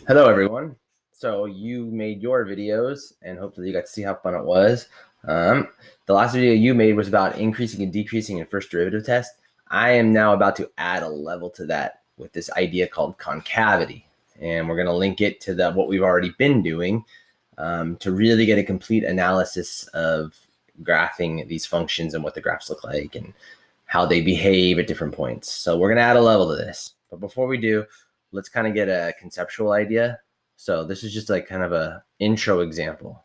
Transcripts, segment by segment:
Hello, everyone. So you made your videos, and hopefully you got to see how fun it was. The last video you made was about increasing and decreasing in first derivative test. I am now about to add a level to that with this idea called concavity, and we're going to link it to what we've already been doing to really get a complete analysis of graphing these functions and what the graphs look like and how they behave at different points. So we're going to add a level to this. But before we do, let's kind of get a conceptual idea. So this is just like kind of a intro example.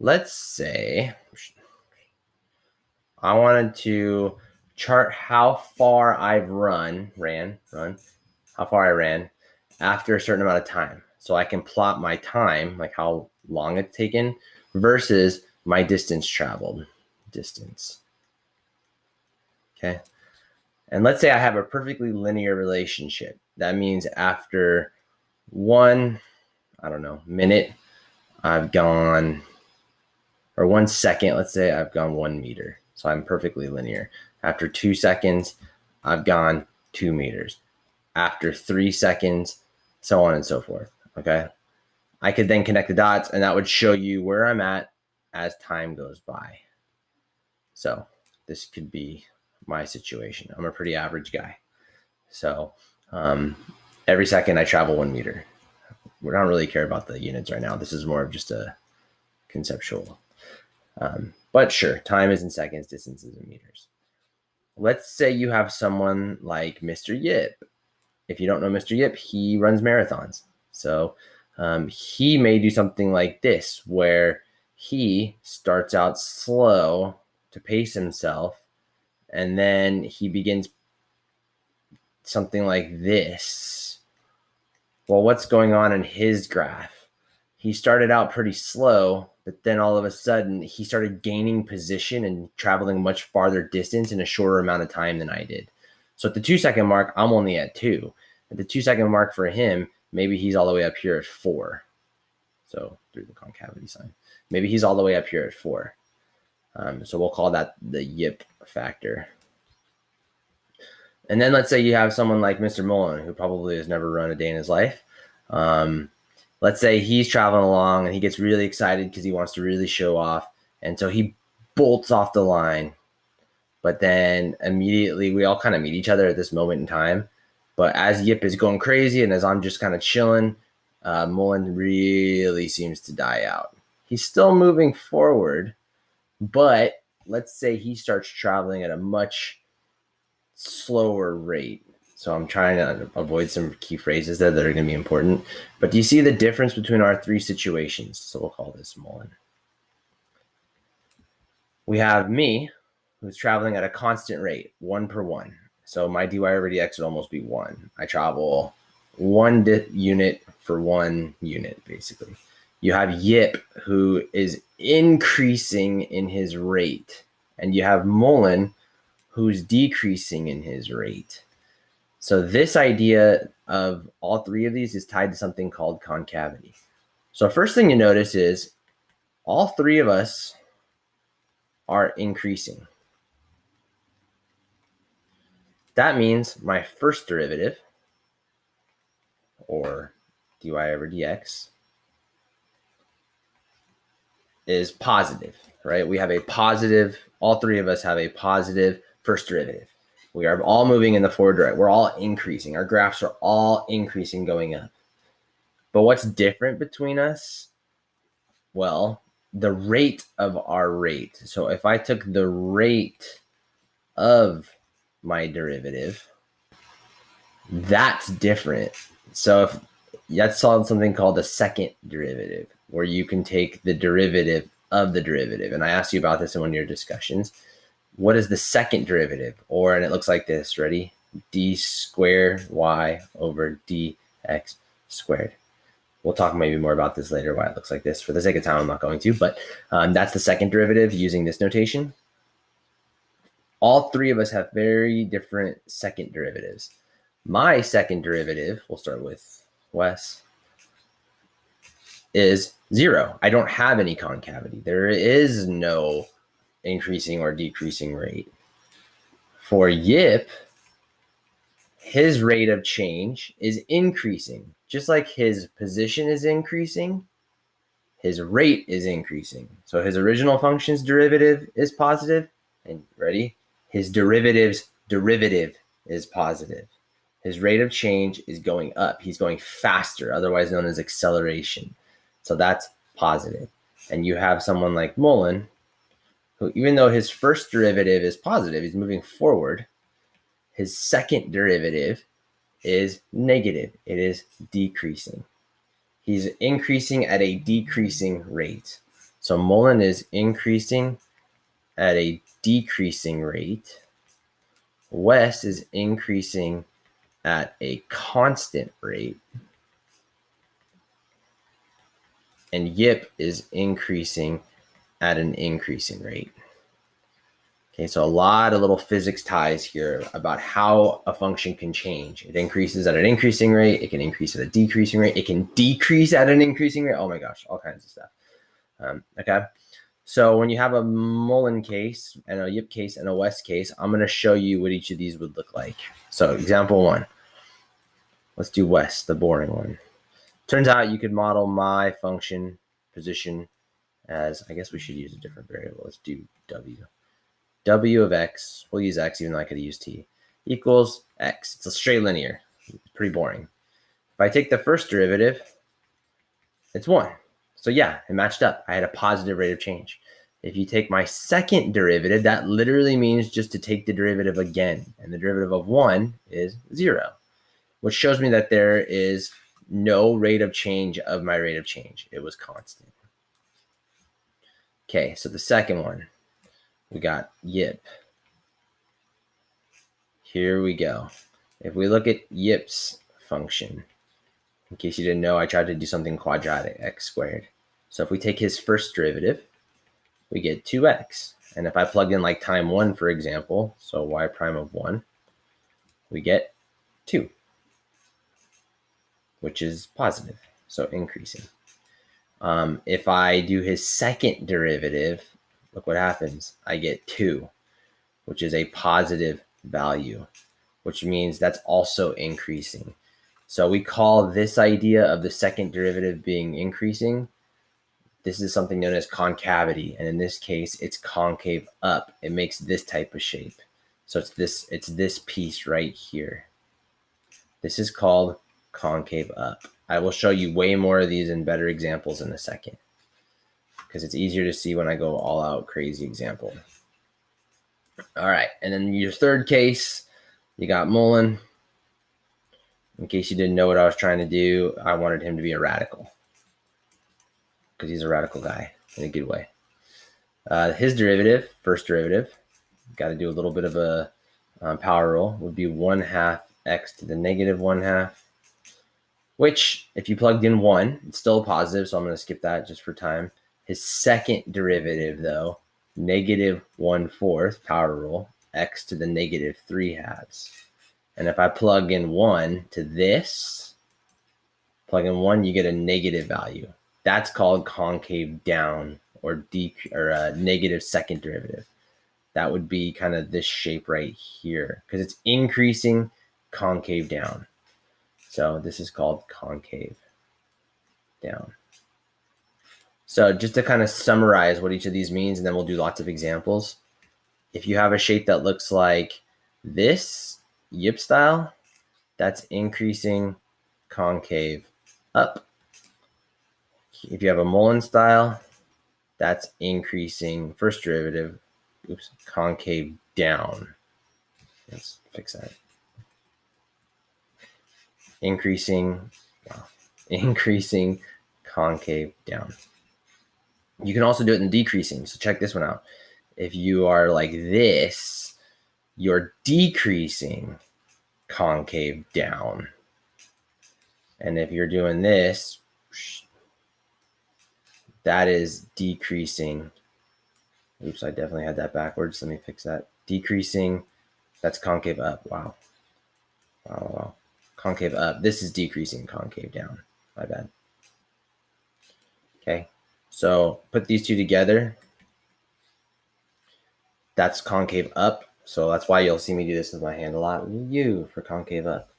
Let's say I wanted to chart how far I've ran, how far I ran after a certain amount of time. So I can plot my time, like how long it's taken, versus my distance traveled. Okay. And let's say I have a perfectly linear relationship. That means after one, I don't know, minute, I've gone, or 1 second, let's say I've gone 1 meter. So I'm perfectly linear. After 2 seconds, I've gone 2 meters. After 3 seconds, so on and so forth. Okay. I could then connect the dots, and that would show you where I'm at as time goes by. So this could be my situation. I'm a pretty average guy. So every second I travel 1 meter. We don't really care about the units right now. This is more of just a conceptual. But sure, time is in seconds, distance is in meters. Let's say you have someone like Mr. Yip. If you don't know Mr. Yip, he runs marathons. So he may do something like this, where he starts out slow to pace himself, and then he begins something like this. Well, what's going on in his graph? He started out pretty slow, but then all of a sudden he started gaining position and traveling much farther distance in a shorter amount of time than I did. So at the 2 second mark, I'm only at 2. At the 2 second mark for him, maybe he's all the way up here at 4. So through the concavity sign, maybe he's all the way up here at 4. So we'll call that the Yip factor. And then let's say you have someone like Mr. Mullen, who probably has never run a day in his life. Let's say he's traveling along and he gets really excited because he wants to really show off. And so he bolts off the line. But then immediately we all kind of meet each other at this moment in time. But as Yip is going crazy and as I'm just kind of chilling, Mullen really seems to die out. He's still moving forward, but let's say he starts traveling at a much slower rate. So I'm trying to avoid some key phrases there that are going to be important. But do you see the difference between our three situations? So we'll call this Mullen. We have me, who's traveling at a constant rate, 1 per 1. So my dy over dx would almost be 1. I travel 1 unit for 1 unit, basically. You have Yip, who is increasing in his rate. And you have Mullen, who's decreasing in his rate. So this idea of all three of these is tied to something called concavity. So first thing you notice is all three of us are increasing. That means my first derivative, or dy over dx, is positive, right? We have a positive, all three of us have a positive first derivative. We are all moving in the forward direction. We're all increasing. Our graphs are all increasing, going up. But what's different between us? Well, the rate of our rate. So if I took the rate of my derivative, that's different. So if that's something called a second derivative, where you can take the derivative of the derivative. And I asked you about this in one of your discussions. What is the second derivative? And it looks like this. Ready? D squared y over dx squared. We'll talk maybe more about this later, why it looks like this. For the sake of time, I'm not going to, but that's the second derivative using this notation. All three of us have very different second derivatives. My second derivative, we'll start with Wes, is 0. I don't have any concavity. There is no increasing or decreasing rate. For Yip, his rate of change is increasing. Just like his position is increasing, his rate is increasing. So his original function's derivative is positive, and ready? His derivative's derivative is positive. His rate of change is going up. He's going faster, otherwise known as acceleration. So that's positive. And you have someone like Mullen, who even though his first derivative is positive, he's moving forward, his second derivative is negative. It is decreasing. He's increasing at a decreasing rate. So Mullen is increasing at a decreasing rate. West is increasing at a constant rate. And Yip is increasing at an increasing rate. Okay, so a lot of little physics ties here about how a function can change. It increases at an increasing rate. It can increase at a decreasing rate. It can decrease at an increasing rate. Oh my gosh, all kinds of stuff. Okay, so when you have a Mullen case and a Yip case and a West case, I'm going to show you what each of these would look like. So example 1. Let's do West, the boring one. Turns out you could model my function position as, I guess we should use a different variable. Let's do W. W of x, we'll use x even though I could have used t, equals x. It's a straight linear. It's pretty boring. If I take the first derivative, it's 1. So yeah, it matched up. I had a positive rate of change. If you take my second derivative, that literally means just to take the derivative again. And the derivative of 1 is 0, which shows me that there is no rate of change of my rate of change. It was constant. Okay, so the second one, we got Yip. Here we go. If we look at Yip's function, in case you didn't know, I tried to do something quadratic, x squared. So if we take his first derivative, we get 2x. And if I plug in like time 1, for example, so y prime of 1, we get 2, which is positive, so increasing. If I do his second derivative, look what happens. I get 2, which is a positive value, which means that's also increasing. So we call this idea of the second derivative being increasing. This is something known as concavity. And in this case, it's concave up. It makes this type of shape. So it's this piece right here. This is called concave up. I will show you way more of these and better examples in a second, because it's easier to see when I go all out crazy example. All right, and then your third case, you got Mullen. In case you didn't know what I was trying to do, I wanted him to be a radical, because he's a radical guy in a good way. His derivative, first derivative, got to do a little bit of a power rule, would be 1/2 x to the negative 1/2, which if you plugged in 1, it's still a positive, so I'm going to skip that just for time. His second derivative, though, negative 1/4, power rule, x to the negative 3/2. And if I plug in 1 to this, plug in 1, you get a negative value. That's called concave down, or negative second derivative. That would be kind of this shape right here, because it's increasing concave down. So this is called concave down. So just to kind of summarize what each of these means, and then we'll do lots of examples. If you have a shape that looks like this, Yip style, that's increasing concave up. If you have a Mullen style, that's increasing first derivative, concave down. Let's fix that. Increasing concave down. You can also do it in decreasing. So check this one out. If you are like this, you're decreasing concave down. And if you're doing this, that is decreasing. Oops, I definitely had that backwards. Let me fix that. Decreasing, that's concave up. Wow. Concave up. This is decreasing concave down. My bad. Okay, so put these two together. That's concave up. So that's why you'll see me do this with my hand a lot. U for concave up.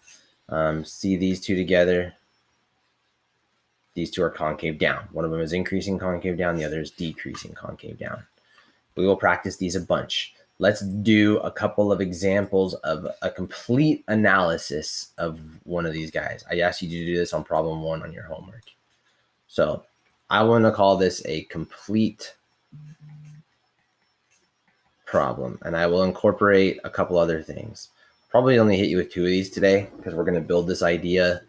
See these two together. These two are concave down. One of them is increasing concave down. The other is decreasing concave down. We will practice these a bunch. Let's do a couple of examples of a complete analysis of one of these guys. I asked you to do this on problem 1 on your homework. So I want to call this a complete problem, and I will incorporate a couple other things. Probably only hit you with 2 of these today because we're going to build this idea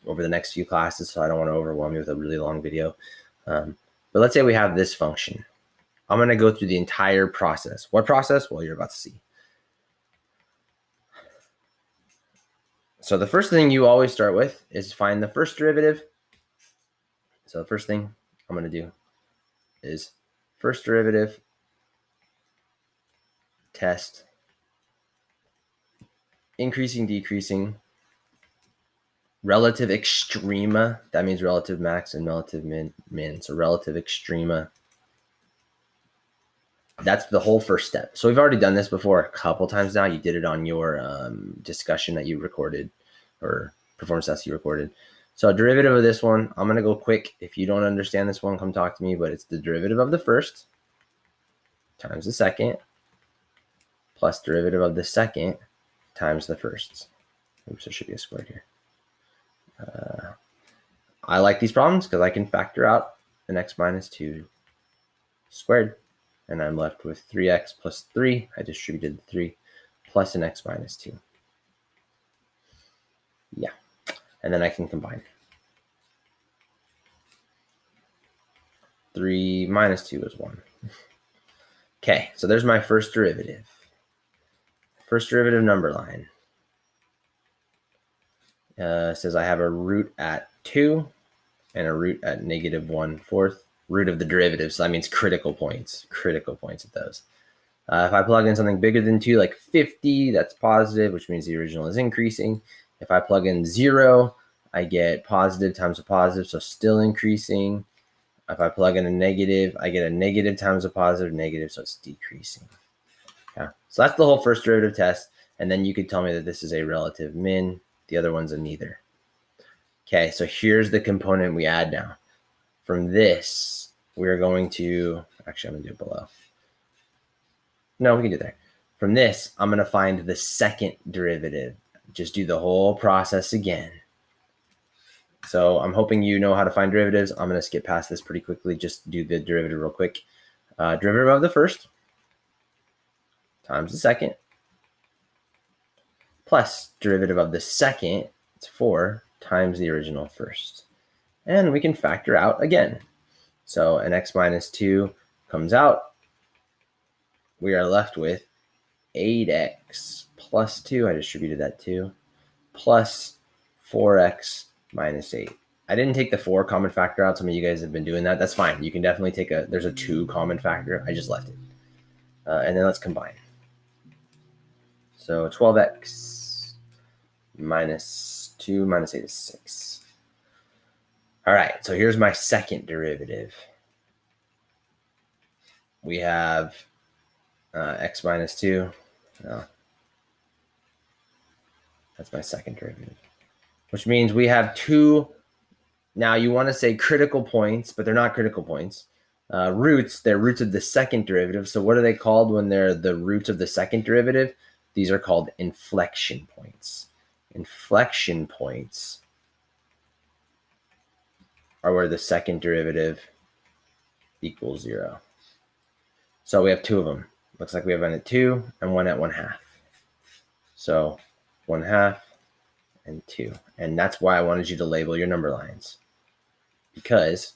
over the next few classes, so I don't want to overwhelm you with a really long video. But let's say we have this function. I'm going to go through the entire process. What process? Well, you're about to see. So the first thing you always start with is find the first derivative. So the first thing I'm going to do is first derivative test, increasing, decreasing, relative extrema. That means relative max and relative min. So relative extrema. That's the whole first step. So we've already done this before a couple times now. You did it on your discussion that you recorded, or performance test you recorded. So derivative of this one, I'm going to go quick. If you don't understand this one, come talk to me, but it's the derivative of the first times the second plus derivative of the second times the first. Oops, there should be a squared here. I like these problems because I can factor out an x minus 2 squared. And I'm left with 3x plus 3. I distributed the 3 plus an x minus 2. Yeah. And then I can combine. 3 minus 2 is 1. Okay, so there's my first derivative. First derivative number line. Says I have a root at 2 and a root at negative 1/4. Root of the derivative, so that means critical points at those. If I plug in something bigger than 2, like 50, that's positive, which means the original is increasing. If I plug in 0, I get positive times a positive, so still increasing. If I plug in a negative, I get a negative times a positive, negative, so it's decreasing. Yeah. So that's the whole first derivative test, and then you could tell me that this is a relative min. The other one's a neither. Okay, so here's the component we add now. From this, we're going to, actually, I'm going to do it below. No, we can do it there. From this, I'm going to find the second derivative. Just do the whole process again. So I'm hoping you know how to find derivatives. I'm going to skip past this pretty quickly. Just do the derivative real quick. Derivative of the first times the second plus derivative of the second, it's 4 times the original first. And we can factor out again. So an x minus 2 comes out. We are left with 8x plus 2. I distributed that 2 plus 4x minus 8. I didn't take the 4 common factor out. Some of you guys have been doing that. That's fine. You can definitely take there's a 2 common factor. I just left it. And then let's combine. So 12x minus 2 minus 8 is 6. All right, so here's my second derivative. We have x minus 2. Oh, that's my second derivative, which means we have 2. Now you want to say critical points, but they're not critical points. Roots, they're roots of the second derivative. So what are they called when they're the roots of the second derivative? These are called inflection points. Inflection points are where the second derivative equals 0. So we have 2 of them. Looks like we have one at 2 and one at 1/2. So 1/2 and 2. And that's why I wanted you to label your number lines, because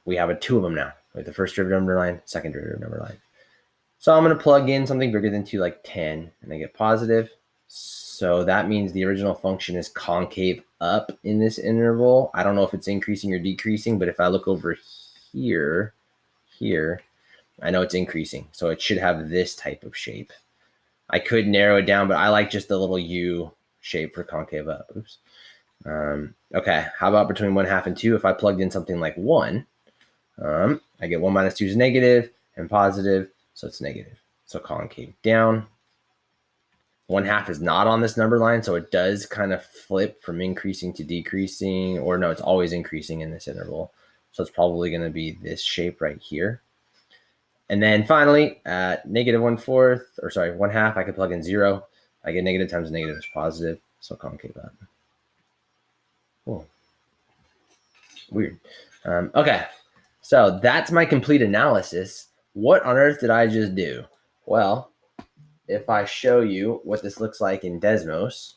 we have 2 of them now. We have the first derivative number line, second derivative number line. So I'm going to plug in something bigger than 2, like 10, and I get positive. So that means the original function is concave up in this interval. I don't know if it's increasing or decreasing, but if I look over here, I know it's increasing. So it should have this type of shape. I could narrow it down, but I like just the little U shape for concave up. Oops. Okay, how about between 1/2 and 2? If I plugged in something like 1, I get 1 minus 2 is negative and positive, so it's negative. So concave down. 1/2 is not on this number line, so it does kind of flip from increasing to decreasing, or no, it's always increasing in this interval. So it's probably going to be this shape right here. And then finally, at -1/4, or sorry, 1/2, I could plug in 0. I get negative times negative is positive, so concave up. Cool. Weird. Okay, so that's my complete analysis. What on earth did I just do? Well, if I show you what this looks like in Desmos,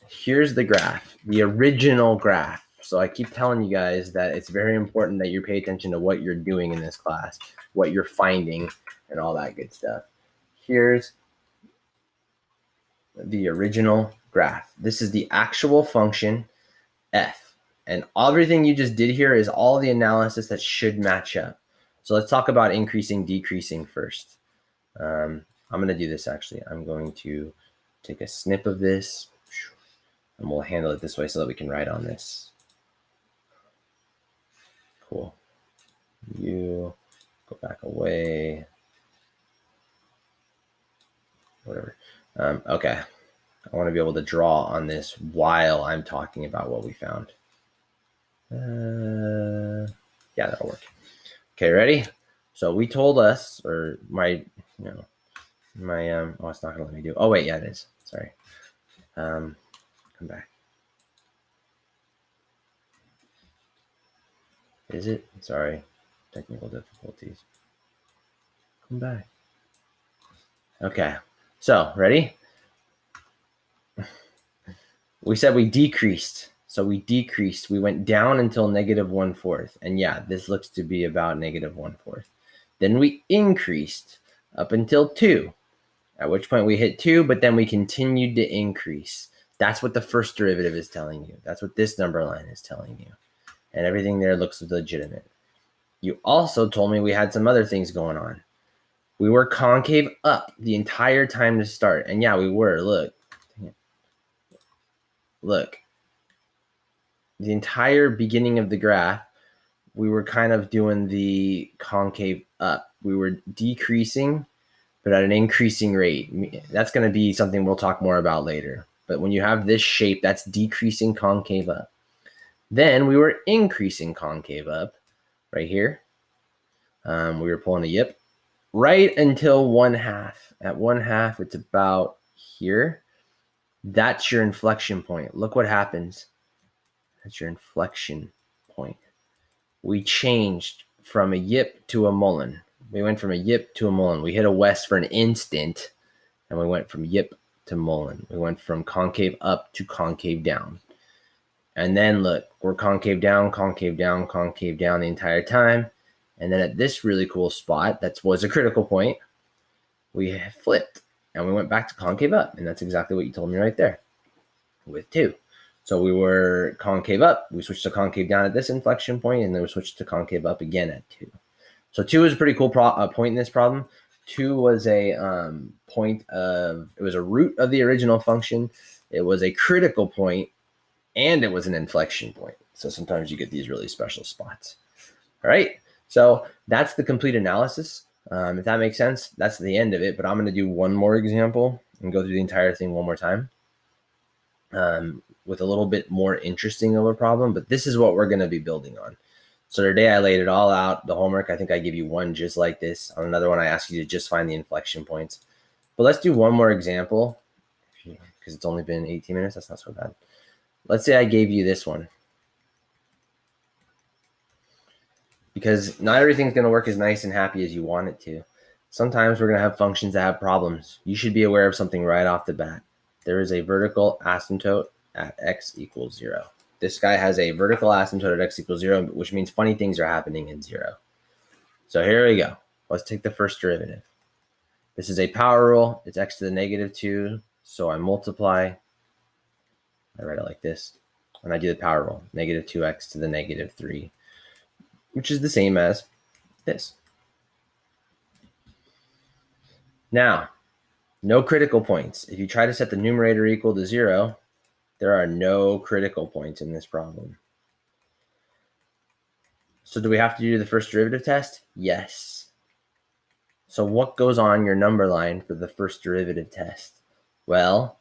here's the graph, the original graph. So I keep telling you guys that it's very important that you pay attention to what you're doing in this class, what you're finding, and all that good stuff. Here's the original graph. This is the actual function f. And everything you just did here is all the analysis that should match up. So let's talk about increasing, decreasing first. I'm going to do this actually. I'm going to take a snip of this, and we'll handle it this way so that we can write on this. Cool. You go back away. Whatever. Okay. I want to be able to draw on this while I'm talking about what we found. Yeah, that'll work. Okay, ready? So we told us, or oh, it's not gonna let me do. Oh wait, yeah, it is. Sorry. Come back. Is it? Sorry, technical difficulties. Come back. Okay, so ready? We said we decreased. So we decreased. We went down until -1/4. And yeah, this looks to be about -1/4. Then we increased up until 2, at which point we hit 2, but then we continued to increase. That's what the first derivative is telling you. That's what this number line is telling you. And everything there looks legitimate. You also told me we had some other things going on. We were concave up the entire time to start. And yeah, we were. Look. The entire beginning of the graph, we were kind of doing the concave up. We were decreasing, but at an increasing rate. That's going to be something we'll talk more about later. But when you have this shape, that's decreasing concave up. Then we were increasing concave up right here. We were pulling a yip right until 1/2. At 1/2, it's about here. That's your inflection point. Look what happens. That's your inflection point. We changed from a yip to a mullen. We went from a yip to a mullen. We hit a west for an instant, and we went from yip to mullen. We went from concave up to concave down. And then look, we're concave down, concave down, concave down the entire time. And then at this really cool spot, that was a critical point, we flipped and we went back to concave up. And that's exactly what you told me right there with 2. So we were concave up, we switched to concave down at this inflection point, and then we switched to concave up again at 2. So 2 is a pretty cool point in this problem. 2 was a point of, it was a root of the original function. It was a critical point, and it was an inflection point. So sometimes you get these really special spots. All right, so that's the complete analysis. If that makes sense, that's the end of it. But I'm going to do one more example and go through the entire thing one more time. With a little bit more interesting of a problem, but this is what we're going to be building on. So today I laid it all out. The homework, I think I give you one just like this. On another one, I ask you to just find the inflection points. But let's do one more example because it's only been 18 minutes. That's not so bad. Let's say I gave you this one. Because not everything's going to work as nice and happy as you want it to. Sometimes we're going to have functions that have problems. You should be aware of something right off the bat. There is a vertical asymptote at x equals 0. This guy has a vertical asymptote at x equals 0, which means funny things are happening in 0. So here we go. Let's take the first derivative. This is a power rule. It's x to the -2. So I multiply. I write it like this. And I do the power rule. -2x to the -3, which is the same as this. Now, no critical points. If you try to set the numerator equal to 0, there are no critical points in this problem. So do we have to do the first derivative test? Yes. So what goes on your number line for the first derivative test? Well,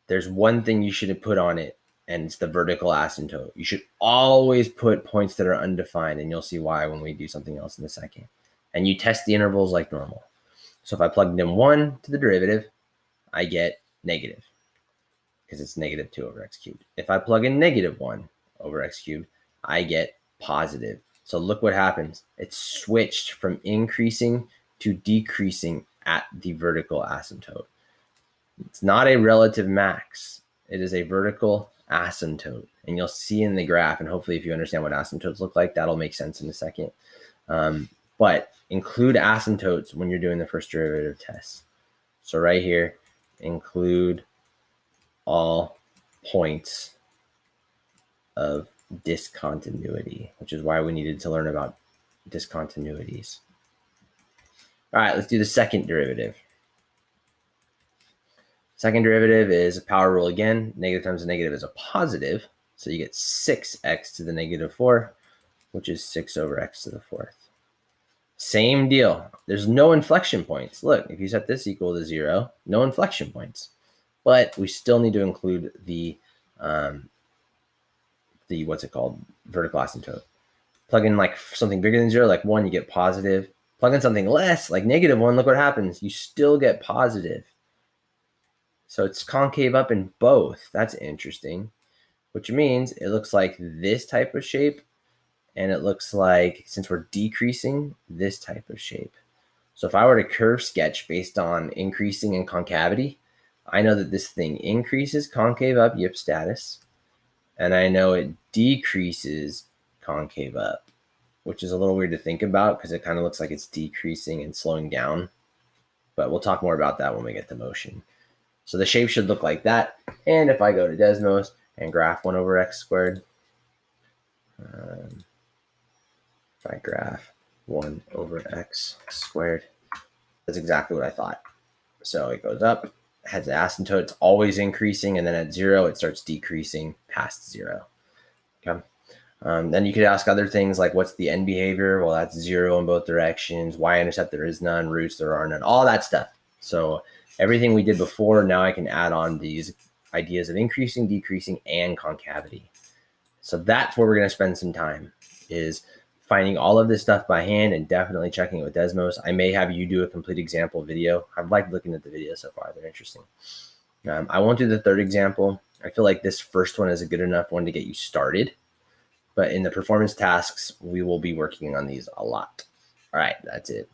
there's one thing you should put on it, and it's the vertical asymptote. You should always put points that are undefined, and you'll see why when we do something else in a second. And you test the intervals like normal. So if I plugged in 1 to the derivative, I get negative, because it's negative 2 over x cubed. If I plug in negative 1 over x cubed, I get positive. So look what happens. It's switched from increasing to decreasing at the vertical asymptote. It's not a relative max. It is a vertical asymptote. And you'll see in the graph, and hopefully if you understand what asymptotes look like, that'll make sense in a second. But include asymptotes when you're doing the first derivative test. So right here, include all points of discontinuity, which is why we needed to learn about discontinuities. All right, let's do the second derivative. Second derivative is a power rule again. Negative times a negative is a positive. So you get 6x to the negative 4, which is 6 over x to the 4th. Same deal. There's no inflection points. Look, if you set this equal to 0, no inflection points. But we still need to include the what's it called? Vertical asymptote. Plug in like something bigger than 0, like 1, you get positive. Plug in something less, like negative 1, look what happens. You still get positive. So it's concave up in both. That's interesting, which means it looks like this type of shape, and it looks like, since we're decreasing, this type of shape. So if I were to curve sketch based on increasing in concavity, I know that this thing increases concave up, yip status, and I know it decreases concave up, which is a little weird to think about because it kind of looks like it's decreasing and slowing down. But we'll talk more about that when we get to motion. So the shape should look like that. And if I go to Desmos and graph 1 over x squared, if I graph 1 over x squared, that's exactly what I thought. So it goes up, has the asymptote, it's always increasing, and then at 0, it starts decreasing past 0. Okay. Then you could ask other things like, what's the end behavior? Well, that's 0 in both directions. Y-intercept, there is none. Roots, there are none. All that stuff. So everything we did before, now I can add on these ideas of increasing, decreasing, and concavity. So that's where we're going to spend some time, is finding all of this stuff by hand and definitely checking it with Desmos. I may have you do a complete example video. I've liked looking at the videos so far. They're interesting. I won't do the third example. I feel like this first one is a good enough one to get you started. But in the performance tasks, we will be working on these a lot. All right, that's it.